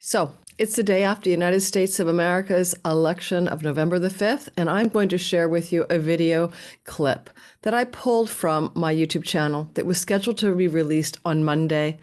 So it's the day after the United States of America's election of November the 5th, and I'm going to share with you a video clip that I pulled from my YouTube channel that was scheduled to be released on Monday.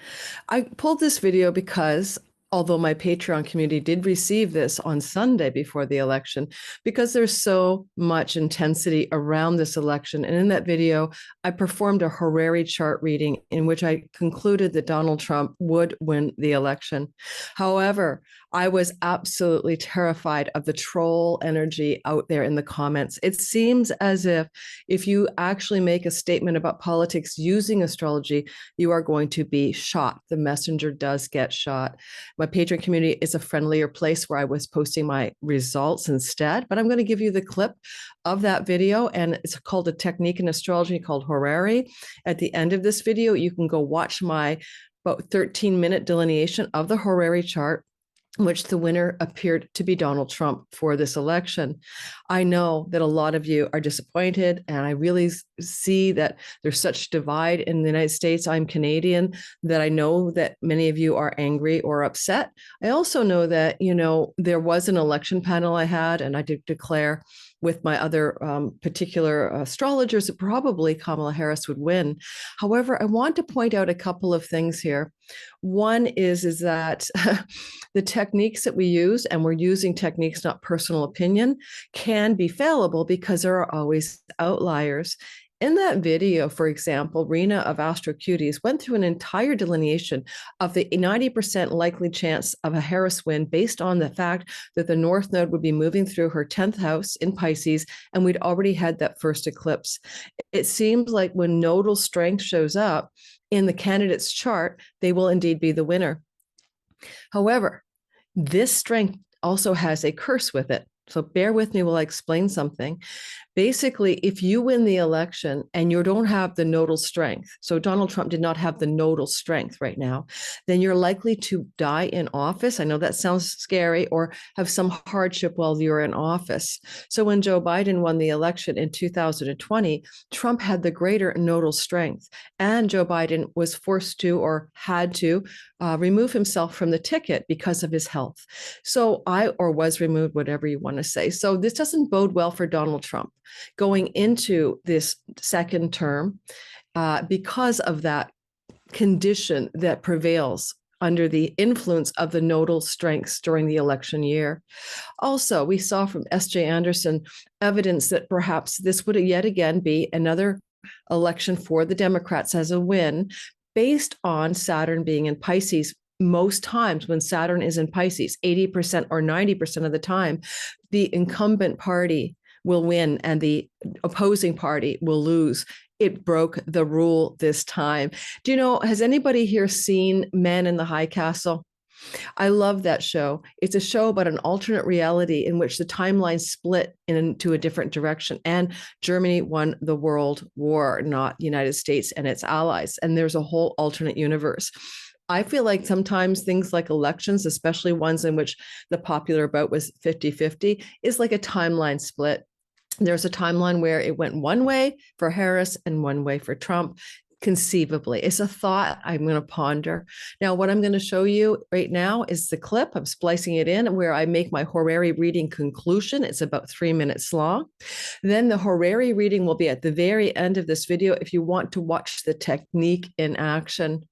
I pulled this video because although my Patreon community did receive this on Sunday before the election, because there's so much intensity around this election. And in that video, I performed a Horary chart reading in which I concluded that Donald Trump would win the election. However, I was absolutely terrified of the troll energy out there in the comments. It seems as if you actually make a statement about politics using astrology, you are going to be shot. The messenger does get shot. My Patreon community is a friendlier place where I was posting my results instead, but I'm going to give you the clip of that video, and it's called a technique in astrology called Horary. At the end of this video, you can go watch my about 13-minute delineation of the Horary chart, which the winner appeared to be Donald Trump for this election. I know that a lot of you are disappointed, and I really see that there's such divide in the United States. I'm Canadian, that I know that many of you are angry or upset. I also know that, there was an election panel I had, and I did declare with my other particular astrologers that probably Kamala Harris would win. However, I want to point out a couple of things here. One is that the techniques that we use, and we're using techniques, not personal opinion, can be fallible because there are always outliers. In that video, for example, Rena of Astro Cuties went through an entire delineation of the 90% likely chance of a Harris win based on the fact that the North Node would be moving through her 10th house in Pisces, and we'd already had that first eclipse. It seems like when nodal strength shows up in the candidate's chart, they will indeed be the winner. However, this strength also has a curse with it. So bear with me while I explain something. Basically, if you win the election and you don't have the nodal strength, so Donald Trump did not have the nodal strength right now, then you're likely to die in office. I know that sounds scary, or have some hardship while you're in office. So when Joe Biden won the election in 2020, Trump had the greater nodal strength, and Joe Biden was forced to, or had to, remove himself from the ticket because of his health. So or was removed, whatever you want to say. So this doesn't bode well for Donald Trump going into this second term because of that condition that prevails under the influence of the nodal strengths during the election year. Also, we saw from S.J. Anderson evidence that perhaps this would yet again be another election for the Democrats as a win based on Saturn being in Pisces. Most times when Saturn is in Pisces, 80% or 90% of the time, the incumbent party will win and the opposing party will lose. It broke the rule this time. Has anybody here seen Man in the High Castle? I love that show. It's a show about an alternate reality in which the timeline split into a different direction, and Germany won the World War, not the United States and its allies. And there's a whole alternate universe. I feel like sometimes things like elections, especially ones in which the popular vote was 50-50, is like a timeline split. There's a timeline where it went one way for Harris and one way for Trump. Conceivably, it's a thought I'm going to ponder. Now, what I'm going to show you right now is the clip. I'm splicing it in where I make my Horary reading conclusion. It's about 3 minutes long. Then the Horary reading will be at the very end of this video if you want to watch the technique in action.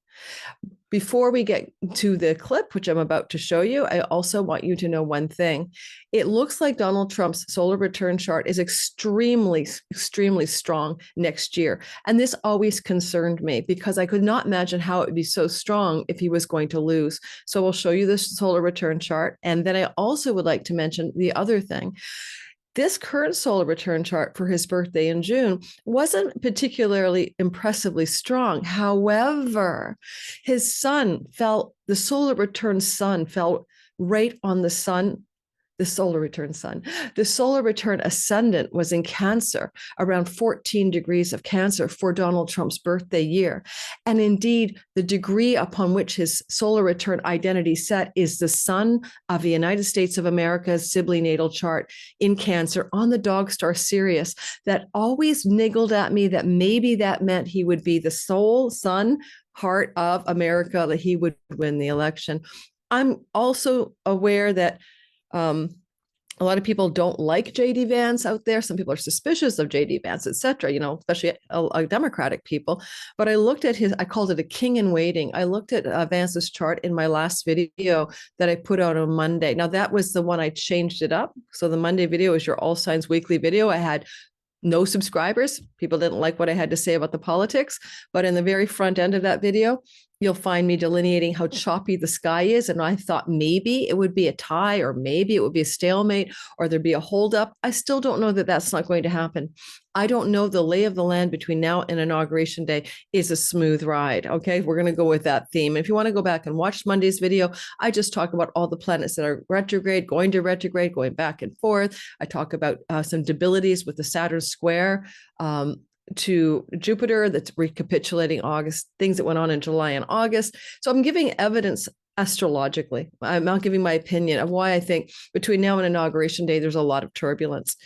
Before we get to the clip, which I'm about to show you, I also want you to know one thing. It looks like Donald Trump's solar return chart is extremely, extremely strong next year. And this always concerned me because I could not imagine how it would be so strong if he was going to lose. So I'll show you this solar return chart. And then I also would like to mention the other thing. This current solar return chart for his birthday in June wasn't particularly impressively strong. However, the solar return sun fell right on the sun. The solar return sun. The solar return ascendant was in Cancer, around 14 degrees of Cancer for Donald Trump's birthday year. And indeed, the degree upon which his solar return identity set is the sun of the United States of America's Sibley natal chart in Cancer on the dog star Sirius. That always niggled at me that maybe that meant he would be the sole sun, heart of America, that he would win the election. I'm also aware that a lot of people don't like JD Vance out there. Some people are suspicious of JD Vance, et cetera, especially Democratic people. But I looked at I called it a king in waiting. I looked at Vance's chart in my last video that I put out on Monday. Now, that was the one I changed it up. So the Monday video is your All Signs Weekly video. I had no subscribers. People didn't like what I had to say about the politics. But in the very front end of that video, you'll find me delineating how choppy the sky is. And I thought maybe it would be a tie, or maybe it would be a stalemate, or there'd be a holdup. I still don't know that that's not going to happen. I don't know the lay of the land between now and Inauguration Day is a smooth ride. Okay, we're going to go with that theme. And if you want to go back and watch Monday's video, I just talk about all the planets that are retrograde, going back and forth. I talk about some debilities with the Saturn square to Jupiter that's recapitulating August, things that went on in July and August. So I'm giving evidence astrologically. I'm not giving my opinion of why I think between now and Inauguration Day, there's a lot of turbulence.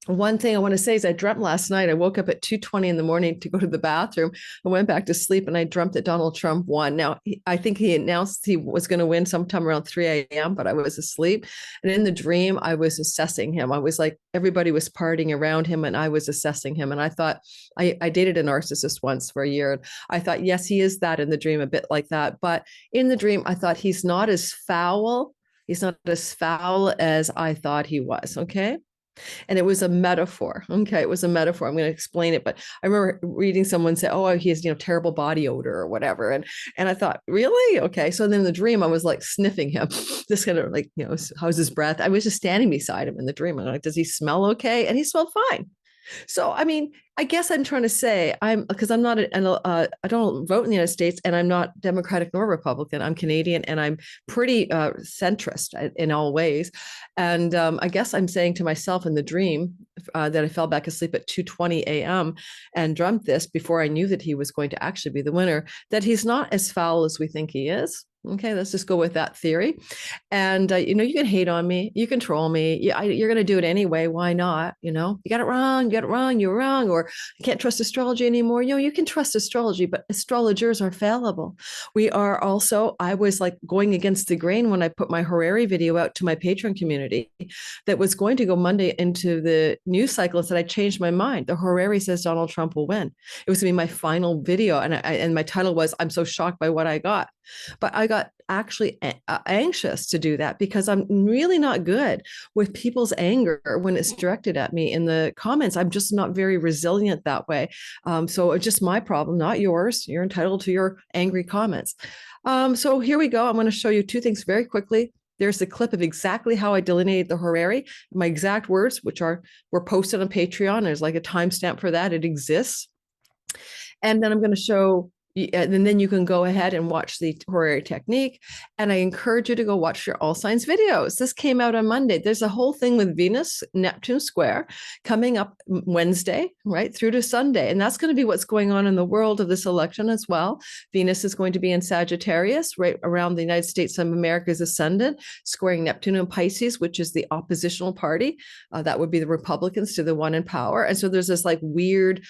One thing I want to say is I dreamt last night. I woke up at 2:20 in the morning to go to the bathroom. I went back to sleep and I dreamt that Donald Trump won. Now, I think he announced he was going to win sometime around 3 a.m., but I was asleep. And in the dream, I was assessing him. I was like, everybody was partying around him and I was assessing him. And I thought, I dated a narcissist once for a year. And I thought, yes, he is that in the dream, a bit like that. But in the dream, I thought he's not as foul. He's not as foul as I thought he was. Okay. And it was a metaphor. Okay, it was a metaphor. I'm going to explain it, but I remember reading someone say, "Oh, he has terrible body odor or whatever," and I thought, really? Okay. So then in the dream, I was like sniffing him, just kind of like how's his breath? I was just standing beside him in the dream. I'm like, does he smell okay? And he smelled fine. So, I mean, I guess I'm trying to say because I'm not, I don't vote in the United States and I'm not Democratic nor Republican. I'm Canadian and I'm pretty centrist in all ways. And I guess I'm saying to myself in the dream that I fell back asleep at 2:20 a.m. and dreamt this before I knew that he was going to actually be the winner, that he's not as foul as we think he is. Okay, let's just go with that theory. And, you can hate on me. You can troll me. You're going to do it anyway. Why not? You got it wrong. You got it wrong. You're wrong. Or I can't trust astrology anymore. You can trust astrology, but astrologers are fallible. We are also, I was like going against the grain when I put my Horary video out to my Patreon community that was going to go Monday into the news cycle and said, I changed my mind. The Horary says Donald Trump will win. It was going to be my final video. And my title was, I'm so shocked by what I got. But I got actually anxious to do that because I'm really not good with people's anger when it's directed at me in the comments. I'm just not very resilient that way. So it's just my problem, not yours. You're entitled to your angry comments. So here we go. I'm going to show you two things very quickly. There's a clip of exactly how I delineated the Horary, my exact words, which were posted on Patreon. There's like a timestamp for that. It exists. And then I'm going to show, and then you can go ahead and watch the Horary technique. And I encourage you to go watch your All Signs videos. This came out on Monday. There's a whole thing with Venus, Neptune square coming up Wednesday, right through to Sunday. And that's going to be what's going on in the world of this election as well. Venus is going to be in Sagittarius, right around the United States of America's ascendant, squaring Neptune and Pisces, which is the oppositional party. That would be the Republicans to the one in power. And so there's this like weird,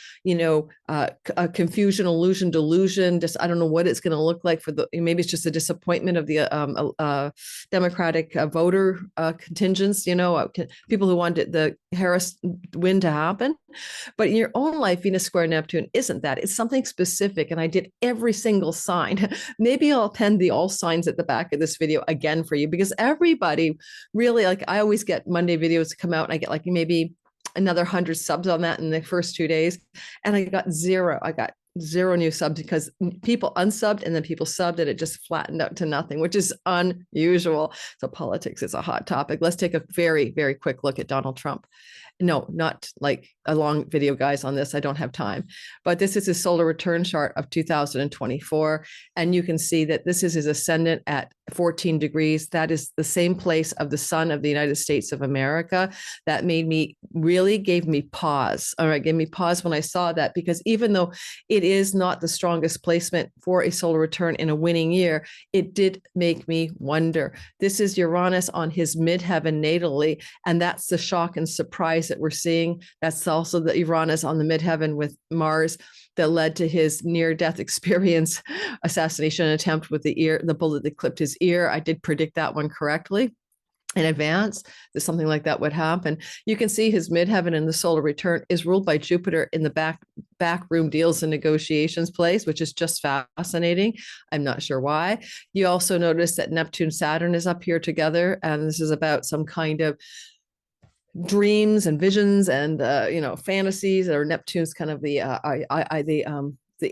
confusion, illusion, delusion. Just I don't know what it's going to look like for maybe it's just a disappointment of the Democratic voter contingents, people who wanted the Harris win to happen. But in your own life, Venus square Neptune isn't that. It's something specific. And I did every single sign. Maybe I'll append the all signs at the back of this video again for you, because everybody really, like I always get Monday videos come out and I get like maybe another 100 subs on that in the first 2 days. And I got zero new subs because people unsubbed and then people subbed and it just flattened out to nothing, which is unusual. So politics is a hot topic. Let's take a very, very quick look at Donald Trump. No, not like a long video, guys, on this. I don't have time. But this is his solar return chart of 2024. And you can see that this is his ascendant at 14 degrees. That is the same place of the sun of the United States of America. That gave me pause. All right, gave me pause when I saw that, because even though it is not the strongest placement for a solar return in a winning year, it did make me wonder. This is Uranus on his midheaven natally, and that's the shock and surprise that we're seeing. That's also the Uranus on the midheaven with Mars that led to his near-death experience, assassination attempt with the bullet that clipped his ear. I did predict that one correctly in advance that something like that would happen. You can see his midheaven in the solar return is ruled by Jupiter in the backroom deals and negotiations place, which is just fascinating. I'm not sure why. You also notice that Neptune Saturn is up here together, and this is about some kind of dreams and visions and fantasies, or Neptune's kind of the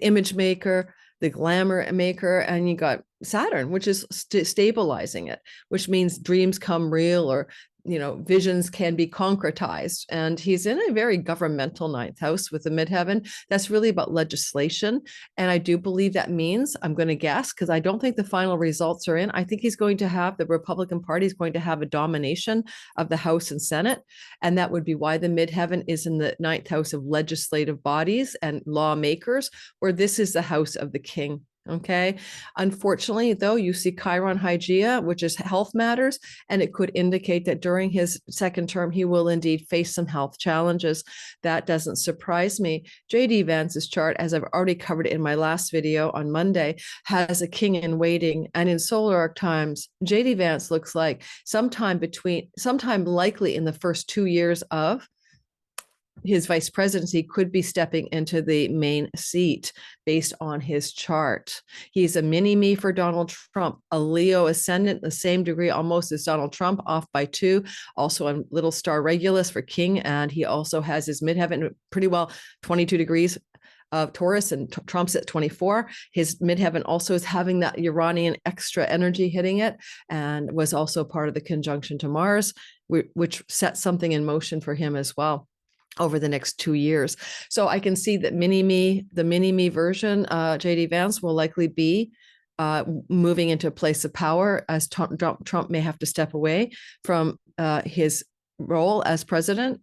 image maker, the glamour maker, and you got Saturn, which is stabilizing it, which means dreams come real, or visions can be concretized. And he's in a very governmental ninth house with the midheaven. That's really about legislation. And I do believe that means, I'm going to guess, because I don't think the final results are in, I think he's going to have, the Republican Party is going to have a domination of the House and Senate. And that would be why the midheaven is in the ninth house of legislative bodies and lawmakers, where this is the house of the king. Okay. Unfortunately, though, you see Chiron Hygeia, which is health matters, and it could indicate that during his second term, he will indeed face some health challenges. That doesn't surprise me. J.D. Vance's chart, as I've already covered in my last video on Monday, has a king in waiting. And in solar arc times, J.D. Vance looks like sometime likely in the first 2 years of his vice presidency, could be stepping into the main seat based on his chart. He's a mini-me for Donald Trump, a Leo ascendant, the same degree almost as Donald Trump, off by 2, also on little star Regulus for king. And he also has his midheaven pretty well 22 degrees of Taurus, and Trump's at 24. His midheaven also is having that Uranian extra energy hitting it, and was also part of the conjunction to Mars, which set something in motion for him as well over the next 2 years. So I can see that the mini-me version, J.D. Vance, will likely be moving into a place of power, as Trump may have to step away from his role as president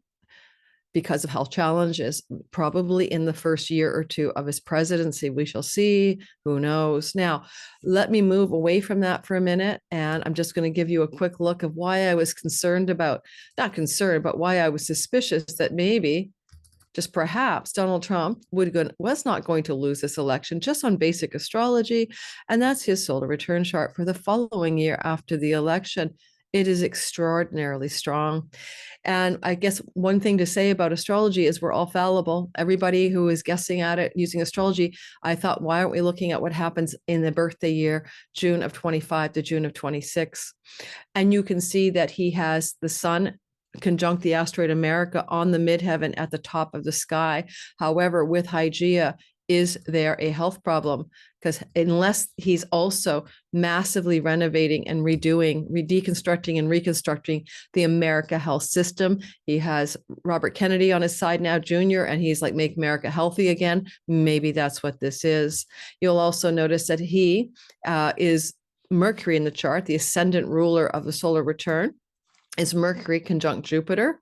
because of health challenges, probably in the first year or 2 of his presidency. We shall see. Who knows? Now, let me move away from that for a minute, and I'm just going to give you a quick look of why I was why I was suspicious that maybe, just perhaps, Donald Trump was not going to lose this election, just on basic astrology, and that's his solar return chart for the following year after the election. It is extraordinarily strong. And I guess one thing to say about astrology is we're all fallible. Everybody who is guessing at it using astrology, I thought, why aren't we looking at what happens in the birthday year, June of 25 to June of 26? And you can see that he has the sun conjunct the asteroid America on the midheaven at the top of the sky. However, with Hygeia, is there a health problem? Because unless he's also massively renovating and deconstructing and reconstructing the America health system, he has Robert Kennedy on his side now, Jr., and he's like, make America healthy again. Maybe that's what this is. You'll also notice that he is Mercury in the chart, the ascendant ruler of the solar return, is Mercury conjunct Jupiter.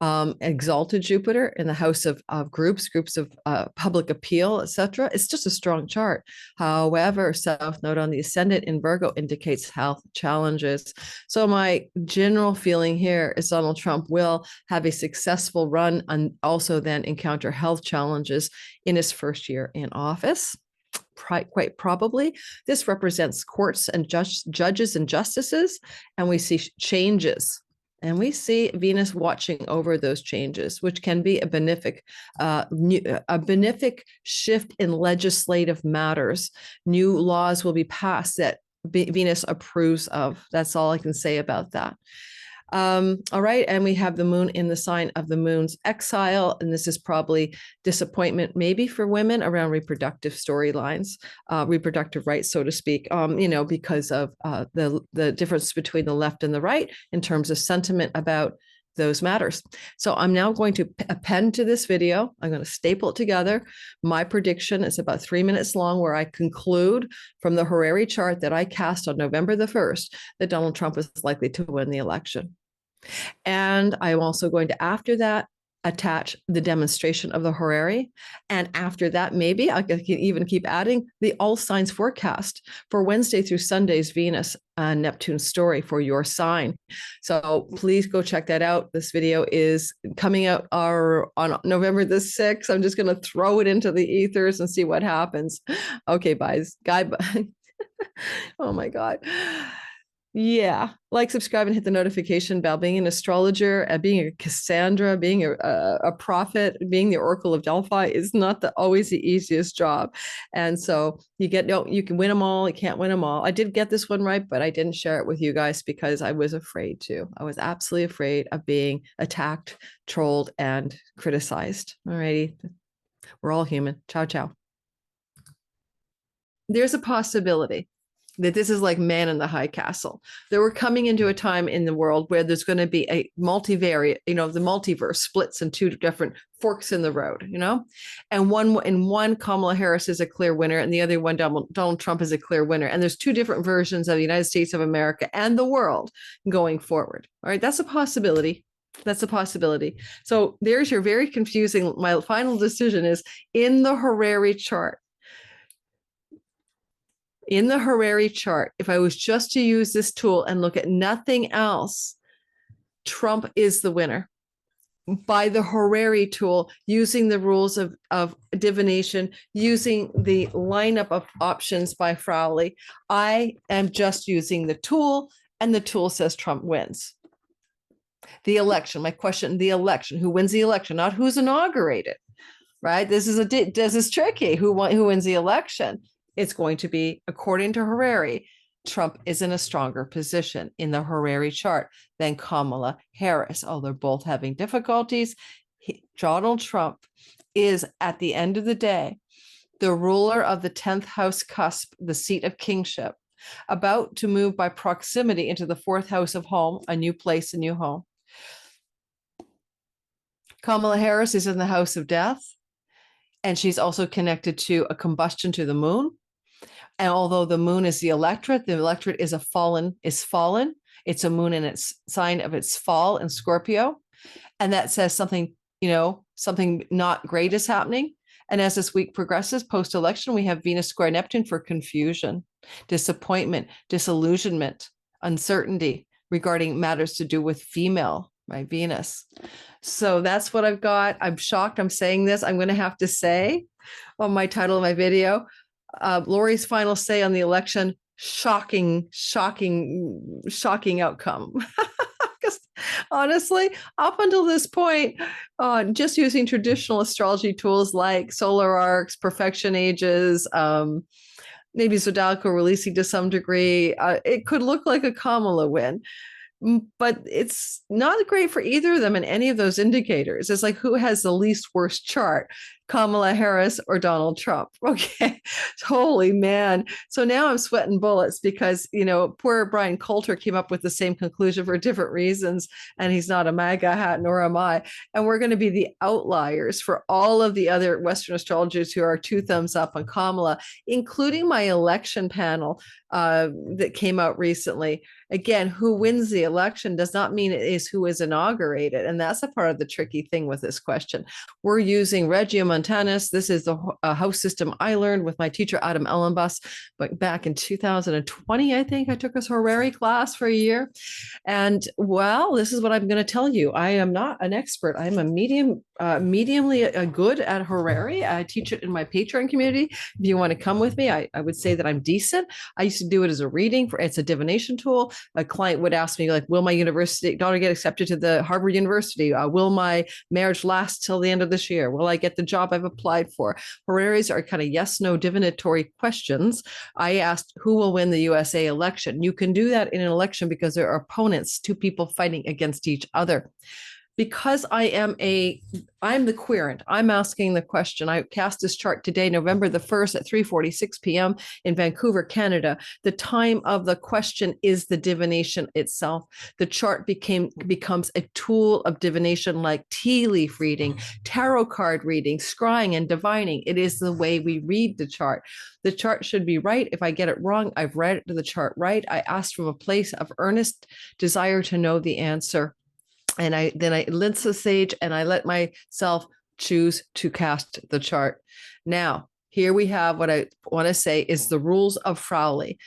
Exalted Jupiter in the house of groups of public appeal, etc. It's just a strong chart. However, South Node on the ascendant in Virgo indicates health challenges. So my general feeling here is Donald Trump will have a successful run and also then encounter health challenges in his first year in office. Quite probably. This represents courts and judges and justices, and we see changes. And we see Venus watching over those changes, which can be a benefic shift in legislative matters. New laws will be passed that Venus approves of. That's all I can say about that. All right. And we have the moon in the sign of the moon's exile. And this is probably disappointment, maybe for women around reproductive storylines, reproductive rights, so to speak, because of the difference between the left and the right in terms of sentiment about those matters. So I'm now going to append to this video. I'm going to staple it together. My prediction is about 3 minutes long, where I conclude from the Horary chart that I cast on November the 1st that Donald Trump is likely to win the election. And I'm also going to, after that, attach the demonstration of the horary. And after that, maybe I can even keep adding the all signs forecast for Wednesday through Sunday's Venus Neptune story for your sign. So please go check that out. This video is coming out on November the 6th. I'm just going to throw it into the ethers and see what happens. Okay, bye. Oh my God. Yeah, like, subscribe, and hit the notification bell. Being an astrologer, being a Cassandra, being a prophet, being the Oracle of Delphi is not always the easiest job. And so you can win them all. You can't win them all. I did get this one right, but I didn't share it with you guys because I was afraid to. I was absolutely afraid of being attacked, trolled, and criticized. All righty. We're all human. Ciao, ciao. There's a possibility that this is like man in the high castle, that we're coming into a time in the world where there's going to be a multivariate, the multiverse splits in two different forks in the road, and one Kamala Harris is a clear winner, and the other one Donald Trump is a clear winner. And there's two different versions of the United States of America and the world going forward. All right, that's a possibility. That's a possibility. So there's your very confusing. My final decision is in the Horary chart. In the Horary chart, if I was just to use this tool and look at nothing else, Trump is the winner. By the Horary tool, using the rules of divination, using the lineup of options by Frawley, I am just using the tool, and the tool says Trump wins. The election, my question, the election, who wins the election, not who's inaugurated, right? This is tricky. Who wins the election? It's going to be, according to Horary, Trump is in a stronger position in the Horary chart than Kamala Harris. Oh, they're both having difficulties. Donald Trump is, at the end of the day, the ruler of the 10th house cusp, the seat of kingship, about to move by proximity into the 4th house of home, a new place, a new home. Kamala Harris is in the house of death, and she's also connected to a combustion to the moon. And although the moon is the electorate is fallen. It's a moon in its sign of its fall in Scorpio. And that says something, something not great is happening. And as this week progresses, post-election, we have Venus square Neptune for confusion, disappointment, disillusionment, uncertainty regarding matters to do with female, right? Venus. So that's what I've got. I'm shocked I'm saying this. I'm going to have to say on my title of my video, Lori's final say on the election, shocking outcome. Because honestly, up until this point, just using traditional astrology tools like solar arcs, perfection ages, maybe zodiacal releasing to some degree, it could look like a Kamala win. But it's not great for either of them in any of those indicators. It's like, who has the least worst chart, Kamala Harris or Donald Trump? Okay, holy man. So now I'm sweating bullets because, poor Brian Coulter came up with the same conclusion for different reasons, and he's not a MAGA hat, nor am I. And we're going to be the outliers for all of the other Western astrologers who are 2 thumbs up on Kamala, including my election panel that came out recently. Again, who wins the election does not mean it is who is inaugurated. And that's a part of the tricky thing with this question. We're using Regiomontanus. This is the house system I learned with my teacher, Adam Ellenbus, but back in 2020, I think I took a Horary class for a year. And well, this is what I'm going to tell you. I am not an expert. I'm a mediumly good at Horary. I teach it in my Patreon community. If you want to come with me, I would say that I'm decent. I used to do it as a reading it's a divination tool. A client would ask me, like, will my daughter get accepted to the Harvard University? Will my marriage last till the end of this year? Will I get the job I've applied for? Horaries are kind of yes, no divinatory questions. I asked, who will win the USA election? You can do that in an election because there are opponents, 2 people fighting against each other. Because I'm the querent, I'm asking the question. I cast this chart today, November the 1st at 3:46 p.m. in Vancouver, Canada. The time of the question is the divination itself. The chart becomes a tool of divination, like tea leaf reading, tarot card reading, scrying, and divining. It is the way we read the chart. The chart should be right. If I get it wrong, I've read the chart right. I asked from a place of earnest desire to know the answer. And then I lit the sage and I let myself choose to cast the chart. Now, here we have what I want to say is the rules of Frawley.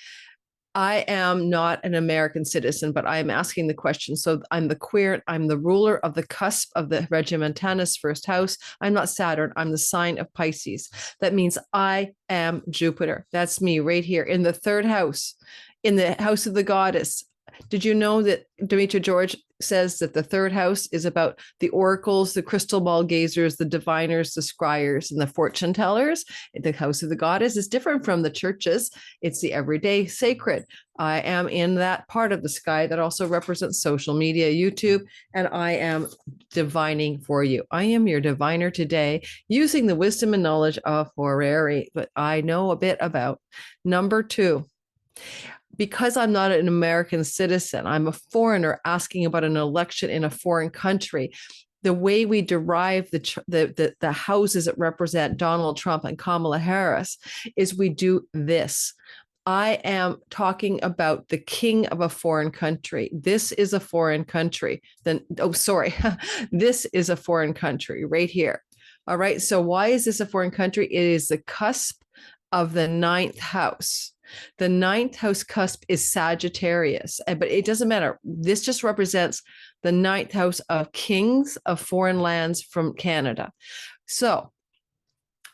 I am not an American citizen, but I am asking the question. So I'm the queer, I'm the ruler of the cusp of the Regimentanus first house. I'm not Saturn, I'm the sign of Pisces. That means I am Jupiter. That's me right here in the third house, in the house of the goddess. Did you know that Demetra George says that the third house is about the oracles, the crystal ball gazers, the diviners, the scryers, and the fortune tellers? The house of the goddess is different from the churches. It's the everyday sacred. I am in that part of the sky that also represents social media, YouTube, and I am divining for you. I am your diviner today using the wisdom and knowledge of Horary, but I know a bit about. Number 2. Because I'm not an American citizen, I'm a foreigner asking about an election in a foreign country. The way we derive the houses that represent Donald Trump and Kamala Harris is we do this. I am talking about the king of a foreign country. This is a foreign country. This is a foreign country right here. All right. So why is this a foreign country? It is the cusp of the 9th house. The 9th house cusp is Sagittarius, but it doesn't matter. This just represents the 9th house of kings of foreign lands from Canada. So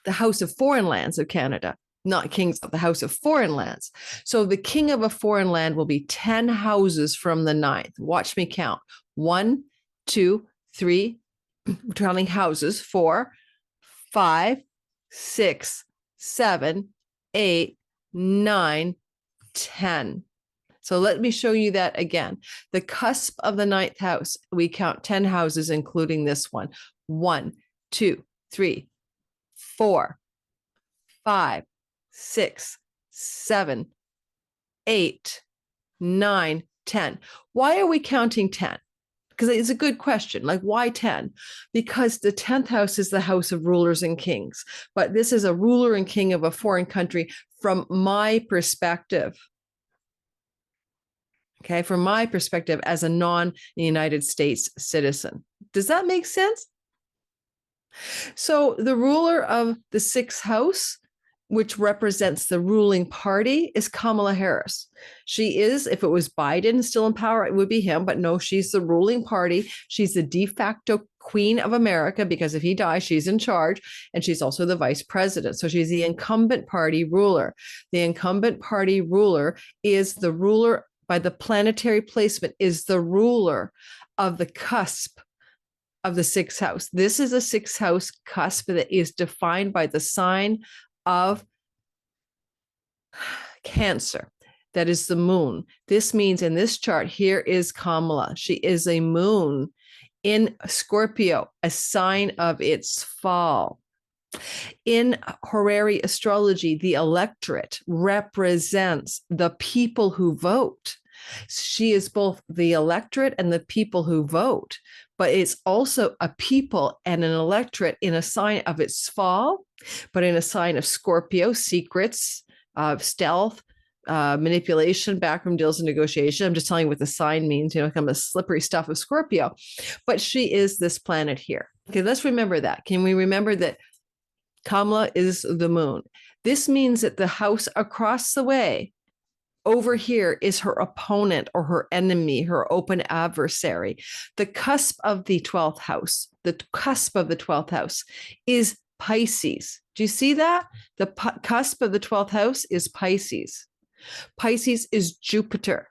the house of foreign lands of Canada, not kings of the house of foreign lands. So the king of a foreign land will be 10 houses from the 9th. Watch me count. 1, 2, 3, counting houses, 4, 5, 6, 7, 8, 9, 10. So let me show you that again. The cusp of the 9th house, we count 10 houses, including this one. 1, 2, 3, 4, 5, 6, 7, 8, 9, 10. Why are we counting 10? Because it's a good question. Like, why 10? Because the 10th house is the house of rulers and kings. But this is a ruler and king of a foreign country from my perspective. Okay, from my perspective as a non-United States citizen. Does that make sense? So the ruler of the 6th house, which represents the ruling party, is Kamala Harris. She is, if it was Biden still in power, it would be him, but no, she's the ruling party. She's the de facto queen of America because if he dies, she's in charge, and she's also the vice president. So she's the incumbent party ruler. The incumbent party ruler is the ruler by the planetary placement, is the ruler of the cusp of the 6th house. This is a 6th house cusp that is defined by the sign of Cancer. That is the moon. This means in this chart, here is Kamala. She is a moon in Scorpio, a sign of its fall. In Horary Astrology, the electorate represents the people who vote. She is both the electorate and the people who vote, but it's also a people and an electorate in a sign of its fall, but in a sign of Scorpio, secrets, stealth, manipulation, backroom deals, and negotiation. I'm just telling you what the sign means, kind of the slippery stuff of Scorpio. But she is this planet here. Okay, let's remember that. Can we remember that Kamala is the moon? This means that the house across the way over here is her opponent or her enemy, her open adversary. The cusp of the 12th house, the cusp of the 12th house is Pisces. Do you see that? The cusp of the 12th house is Pisces. Pisces is Jupiter.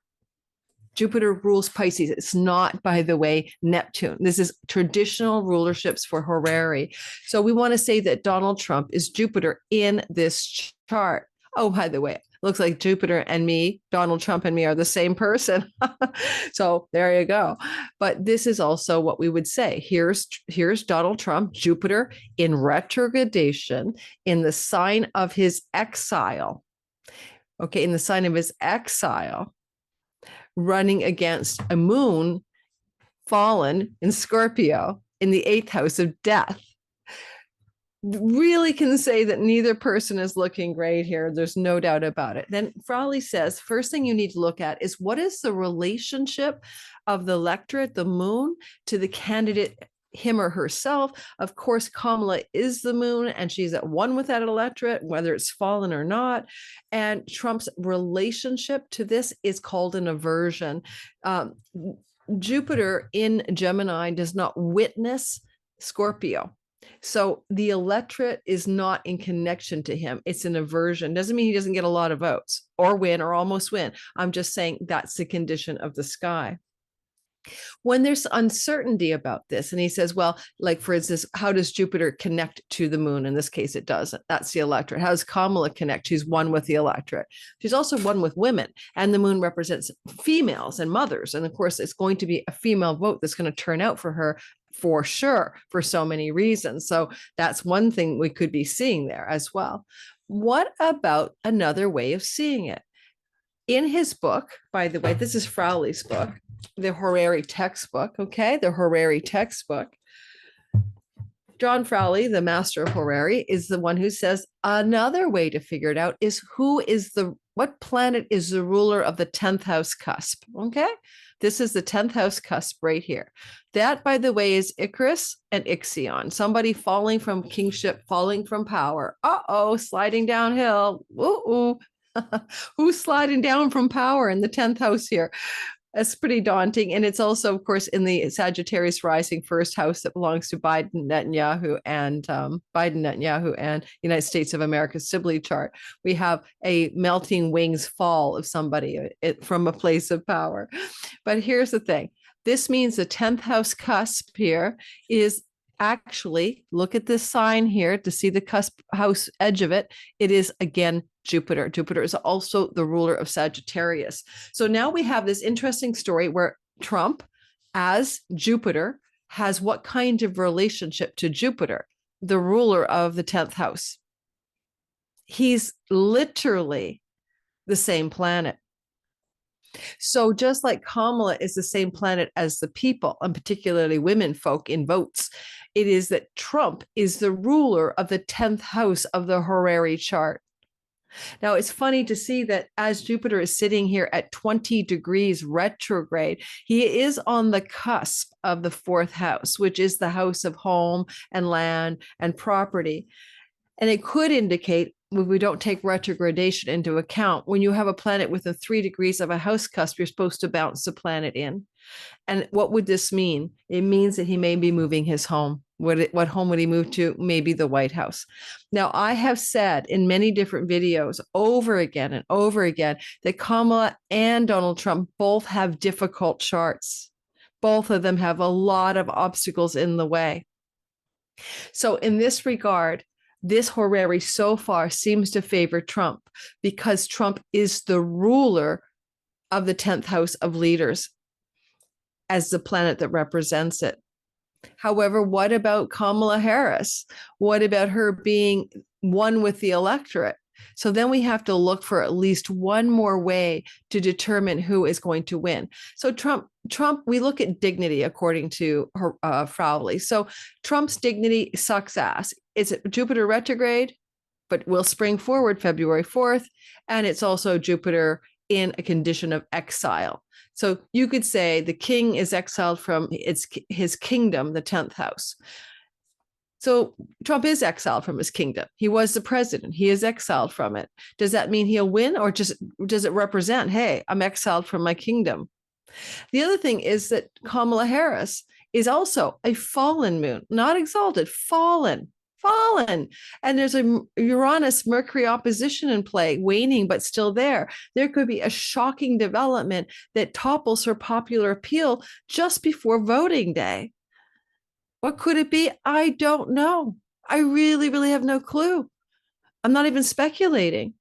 Jupiter rules Pisces. It's not, by the way, Neptune. This is traditional rulerships for Horary. So we want to say that Donald Trump is Jupiter in this chart. Oh, by the way, looks like Jupiter and me, Donald Trump and me are the same person. So there you go. But this is also what we would say. Here's Donald Trump, Jupiter in retrogradation in the sign of his exile. Okay, in the sign of his exile, running against a moon fallen in Scorpio in the 8th house of death. really can say that neither person is looking great here. There's no doubt about it. Then Frawley says, first thing you need to look at is what is the relationship of the electorate, the moon, to the candidate, him or herself. Of course, Kamala is the moon and she's at one with that electorate, whether it's fallen or not. And Trump's relationship to this is called an aversion. Jupiter in Gemini does not witness Scorpio. So the electorate is not in connection to him. It's an aversion. Doesn't mean he doesn't get a lot of votes or win or almost win. I'm just saying that's the condition of the sky. When there's uncertainty about this, and he says, well, like for instance, how does Jupiter connect to the moon? In this case, it doesn't. That's the electorate. How does Kamala connect? She's one with the electorate. She's also one with women, and the moon represents females and mothers. And of course, it's going to be a female vote that's going to turn out for her for sure, for so many reasons. So that's one thing we could be seeing there as well. What about another way of seeing it? In his book, by the way, this is Frawley's book, the Horary textbook, okay? The Horary textbook. John Frawley, the master of Horary, is the one who says another way to figure it out is what planet is the ruler of the 10th house cusp, okay? This is the 10th house cusp right here. That, by the way, is Icarus and Ixion, somebody falling from kingship, falling from power. Uh-oh, sliding downhill. Ooh. Who's sliding down from power in the 10th house here? That's pretty daunting. And it's also, of course, in the Sagittarius rising first house that belongs to Biden Netanyahu and United States of America Sibley chart. We have a melting wings fall of somebody from a place of power. But here's the thing. This means the 10th house cusp here is actually, look at this sign here to see the cusp house edge of it. It is again Jupiter. Jupiter is also the ruler of Sagittarius. So now we have this interesting story where Trump, as Jupiter, has what kind of relationship to Jupiter, the ruler of the 10th house? He's literally the same planet. So just like Kamala is the same planet as the people, and particularly women folk in votes, it is that Trump is the ruler of the 10th house of the Horary chart. Now, it's funny to see that as Jupiter is sitting here at 20 degrees retrograde, he is on the cusp of the 4th house, which is the house of home and land and property. And it could indicate, when we don't take retrogradation into account, when you have a planet within 3 degrees of a house cusp, you're supposed to bounce the planet in. And what would this mean? It means that he may be moving his home. What home would he move to? Maybe the White House. Now, I have said in many different videos over again and over again that Kamala and Donald Trump both have difficult charts. Both of them have a lot of obstacles in the way. So in this regard, this horary so far seems to favor Trump because Trump is the ruler of the 10th house of leaders as the planet that represents it. However, what about Kamala Harris? What about her being one with the electorate? So then we have to look for at least one more way to determine who is going to win. So Trump, we look at dignity according to Frawley. So Trump's dignity sucks ass. It's Jupiter retrograde, but will spring forward February 4th. And it's also Jupiter in a condition of exile. So you could say the king is exiled from his kingdom, the 10th house. So Trump is exiled from his kingdom. He was the president. He is exiled from it. Does that mean he'll win, or just does it represent, hey, I'm exiled from my kingdom? The other thing is that Kamala Harris is also a fallen moon, not exalted, fallen. And there's a Uranus Mercury opposition in play, waning, but still there. There could be a shocking development that topples her popular appeal just before voting day. What could it be? I don't know. I really, really have no clue. I'm not even speculating.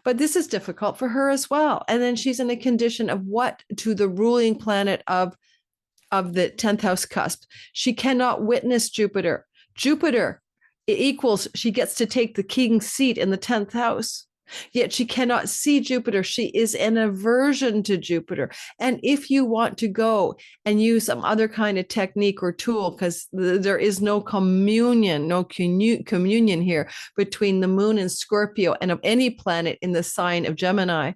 But this is difficult for her as well. And then she's in a condition of what to the ruling planet of the 10th house cusp. She cannot witness Jupiter. Jupiter equals she gets to take the king's seat in the 10th house. Yet she cannot see Jupiter. She is an aversion to Jupiter. And if you want to go and use some other kind of technique or tool, because there is no communion, communion here between the moon in Scorpio and of any planet in the sign of Gemini,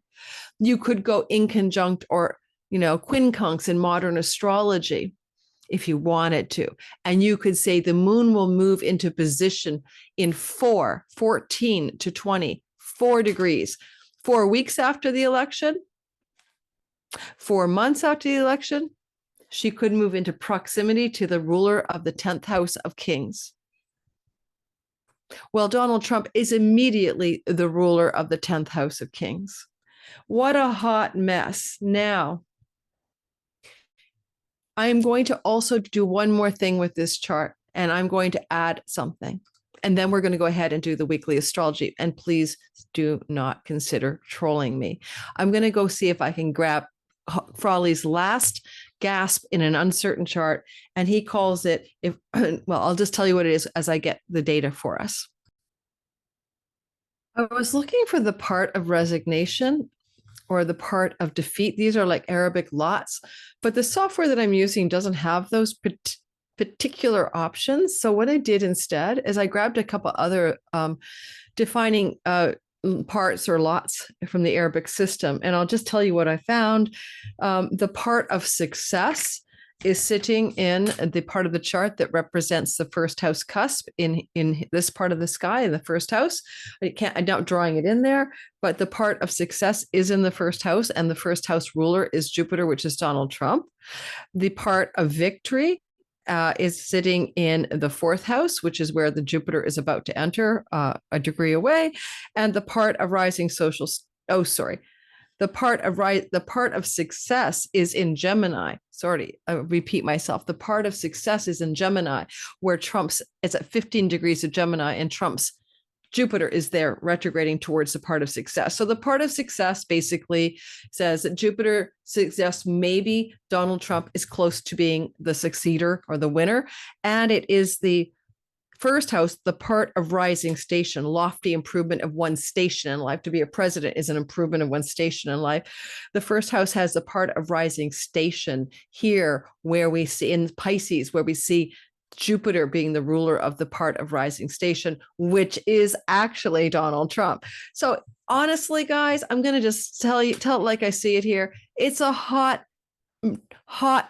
you could go inconjunct or, quincunx in modern astrology if you wanted to. And you could say the moon will move into position in 14 to 20, 4 degrees, 4 weeks after the election, 4 months after the election. She could move into proximity to the ruler of the 10th house of Kings. Well, Donald Trump is immediately the ruler of the 10th house of Kings. What a hot mess. Now, I'm going to also do one more thing with this chart, and I'm going to add something. And then we're going to go ahead and do the weekly astrology. And please do not consider trolling me. I'm going to go see if I can grab Frawley's last gasp in an uncertain chart. And he calls it, I'll just tell you what it is as I get the data for us. I was looking for the part of resignation or the part of defeat. These are like Arabic lots, but the software that I'm using doesn't have those particular options. So what I did instead is I grabbed a couple other defining parts or lots from the Arabic system. And I'll just tell you what I found. The part of success is sitting in the part of the chart that represents the first house cusp in this part of the sky in the first house. I'm not drawing it in there, but the part of success is in the first house, and the first house ruler is Jupiter, which is Donald Trump. The part of victory is sitting in the 4th house, which is where the Jupiter is about to enter a degree away. And the part of rising social, the part of success is in Gemini. Sorry, I repeat myself. The part of success is in Gemini, where Trump's is at 15 degrees of Gemini, and Trump's Jupiter is there retrograding towards the part of success. So the part of success basically says that Jupiter suggests maybe Donald Trump is close to being the succeeder or the winner. And it is the first house, the part of rising station, lofty improvement of one's station in life. To be a president is an improvement of one's station in life. The first house has the part of rising station here, where we see in Pisces, where we see Jupiter being the ruler of the part of rising station, which is actually Donald Trump. So honestly, guys, I'm going to just tell it like I see it here. It's a hot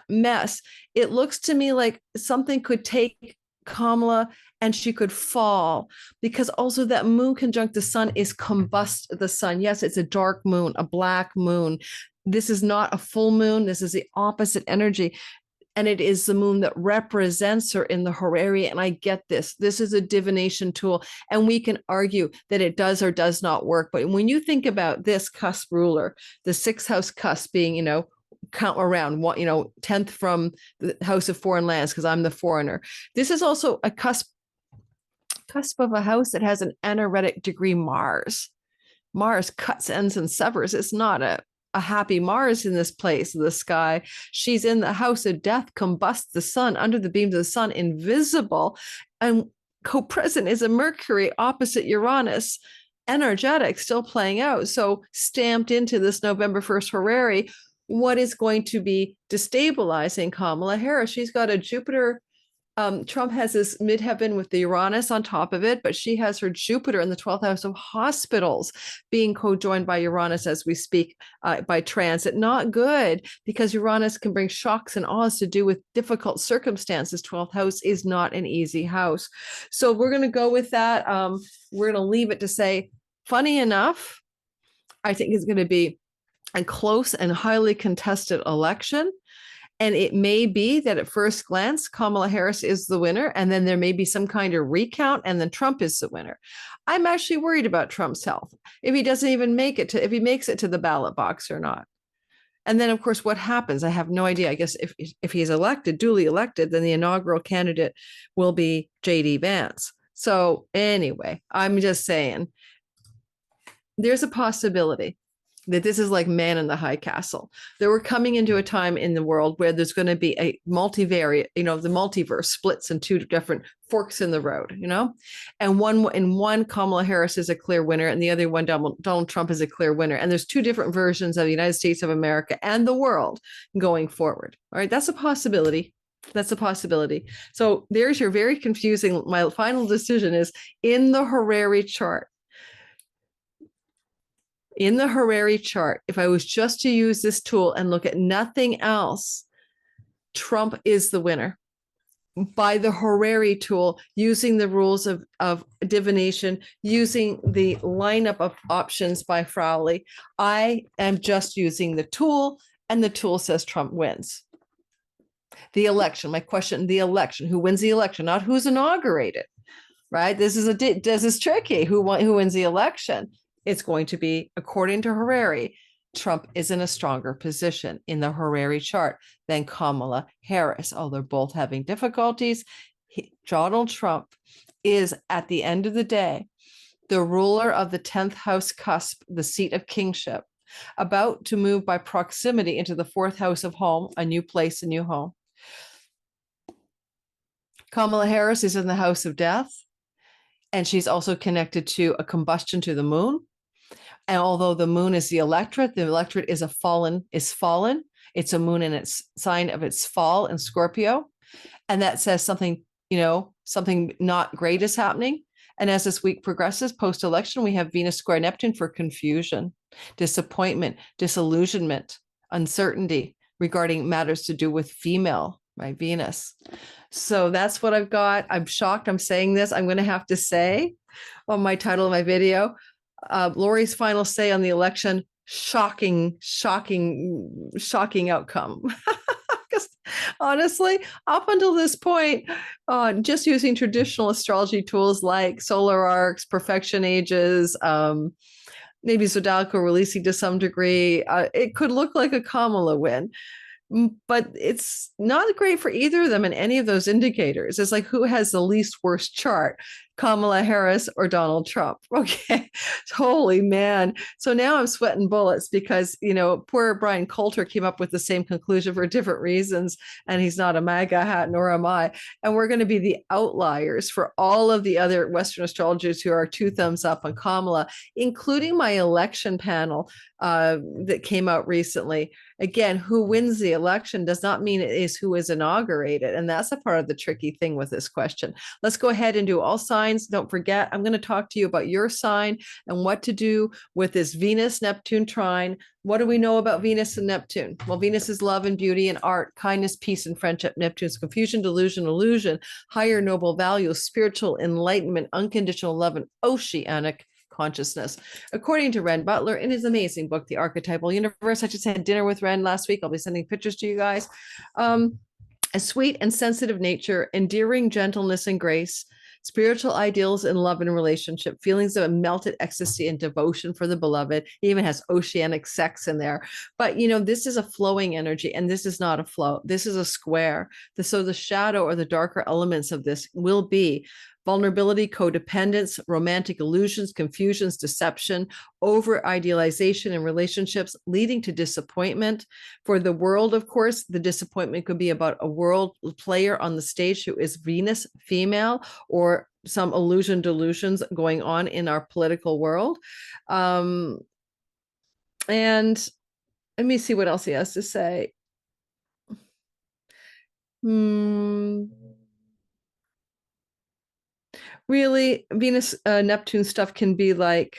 mess. It looks to me like something could take Kamala and she could fall, because also that moon conjunct the sun is combust the sun. Yes, it's a dark moon, a black moon. This is not a full moon. This is the opposite energy. And it is the moon that represents her in the horary. And I get this. This is a divination tool. And we can argue that it does or does not work. But when you think about this cusp ruler, the 6th house cusp being, count around 10th from the house of foreign lands, because I'm the foreigner. This is also a cusp of a house that has an anaretic degree Mars. Mars cuts, ends, and severs. It's not a happy Mars in this place of the sky. She's in the house of death, combusts the sun, under the beams of the sun, invisible. And co-present is a Mercury opposite Uranus, energetic, still playing out. So stamped into this November 1st horary, what is going to be destabilizing Kamala Harris? She's got a Jupiter. Trump has this midheaven with the Uranus on top of it, but she has her Jupiter in the 12th house of hospitals being co-joined by Uranus as we speak by transit. Not good, because Uranus can bring shocks and awes to do with difficult circumstances. 12th house is not an easy house. So we're going to go with that. We're going to leave it to say, funny enough, I think it's going to be a close and highly contested election. And it may be that at first glance, Kamala Harris is the winner, and then there may be some kind of recount, and then Trump is the winner. I'm actually worried about Trump's health, if he doesn't even make it to, if he makes it to the ballot box or not. And then, of course, what happens? I have no idea. I guess if he's elected, duly elected, then the inaugural candidate will be J.D. Vance. So anyway, I'm just saying, there's a possibility that this is like man in the high castle, that we're coming into a time in the world where there's going to be a multivariate, the multiverse splits in two different forks in the road, and one Kamala Harris is a clear winner and the other one Donald Trump is a clear winner. And there's two different versions of the United States of America and the world going forward. All right. That's a possibility. That's a possibility. So there's your very confusing. My final decision is in the Horary chart. In the Horary chart, if I was just to use this tool and look at nothing else, Trump is the winner. By the Horary tool, using the rules of divination, using the lineup of options by Frawley, I am just using the tool, and the tool says Trump wins. The election, my question, the election, who wins the election, not who's inaugurated, right? This is tricky. Who wins the election? It's going to be, according to Horary, Trump is in a stronger position in the Horary chart than Kamala Harris. Although they're both having difficulties, Donald Trump is, at the end of the day, the ruler of the 10th house cusp, the seat of kingship, about to move by proximity into the 4th house of home, a new place, a new home. Kamala Harris is in the house of death, and she's also connected to a combustion to the moon. And although the moon is the electorate is fallen. It's a moon in its sign of its fall in Scorpio. And that says something, something not great is happening. And as this week progresses, post-election, we have Venus square Neptune for confusion, disappointment, disillusionment, uncertainty regarding matters to do with female, right? Venus. So that's what I've got. I'm shocked I'm saying this. I'm going to have to say on my title of my video, Lori's final say on the election, shocking outcome. Because honestly, up until this point, just using traditional astrology tools like solar arcs, perfection ages, maybe Zodiacal releasing to some degree, it could look like a Kamala win. But it's not great for either of them in any of those indicators. It's like, who has the least worst chart, Kamala Harris or Donald Trump? Okay, holy man. So now I'm sweating bullets because, poor Brian Coulter came up with the same conclusion for different reasons, and he's not a MAGA hat, nor am I. And we're going to be the outliers for all of the other Western astrologers who are 2 thumbs up on Kamala, including my election panel that came out recently. Again, who wins the election does not mean it is who is inaugurated. And that's a part of the tricky thing with this question. Let's go ahead and do all signs. Don't forget, I'm going to talk to you about your sign and what to do with this Venus-Neptune trine. What do we know about Venus and Neptune? Well, Venus is love and beauty and art, kindness, peace, and friendship. Neptune's confusion, delusion, illusion, higher noble values, spiritual enlightenment, unconditional love, and oceanic consciousness. According to Renn Butler in his amazing book, The Archetypal Universe. I just had dinner with Renn last week. I'll be sending pictures to you guys. A sweet and sensitive nature, endearing gentleness and grace, spiritual ideals in love and relationship, feelings of a melted ecstasy and devotion for the beloved. It even has oceanic sex in there. But, this is a flowing energy, and this is not a flow. This is a square. So the shadow or the darker elements of this will be vulnerability, codependence, romantic illusions, confusions, deception, over idealization in relationships, leading to disappointment. For the world, of course, the disappointment could be about a world player on the stage who is Venus female, or some delusions going on in our political world. And let me see what else he has to say. Really, Venus, Neptune stuff can be like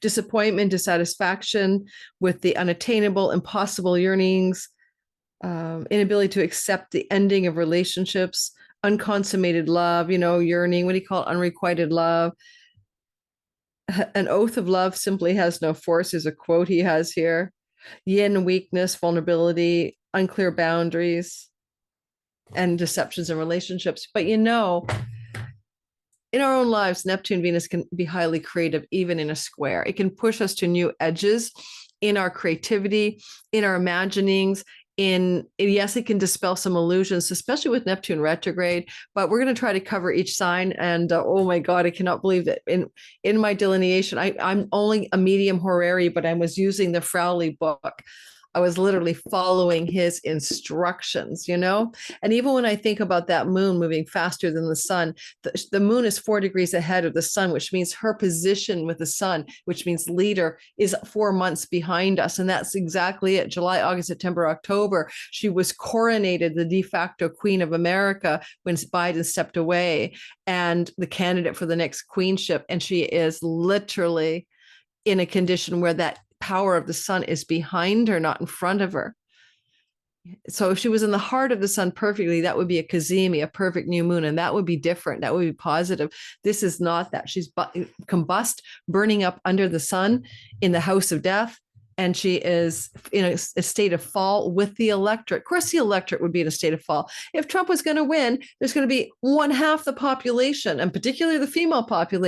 disappointment, dissatisfaction with the unattainable, impossible yearnings, inability to accept the ending of relationships, unconsummated love, yearning, what do you call it? Unrequited love. An oath of love simply has no force is a quote he has here. Yin, weakness, vulnerability, unclear boundaries, and deceptions in relationships. But in our own lives, Neptune, Venus can be highly creative, even in a square. It can push us to new edges in our creativity, in our imaginings, Yes, it can dispel some illusions, especially with Neptune retrograde, but we're going to try to cover each sign. And oh my God, I cannot believe that in my delineation, I'm only a medium horary, but I was using the Frawley book. I was literally following his instructions, And even when I think about that moon moving faster than the sun, the moon is 4 degrees ahead of the sun, which means her position with the sun, which means leader, is 4 months behind us. And that's exactly it. July, August, September, October. She was coronated the de facto Queen of America when Biden stepped away and the candidate for the next queenship. And she is literally in a condition where that power of the sun is behind her, not in front of her. So if she was in the heart of the sun perfectly, that would be a Kazemi, a perfect new moon, and that would be different. That would be positive. This is not that. She's burning up under the sun in the house of death, and she is in a state of fall with the electorate. Of course, the electorate would be in a state of fall. If Trump was going to win, there's going to be 1/2 the population, and particularly the female population,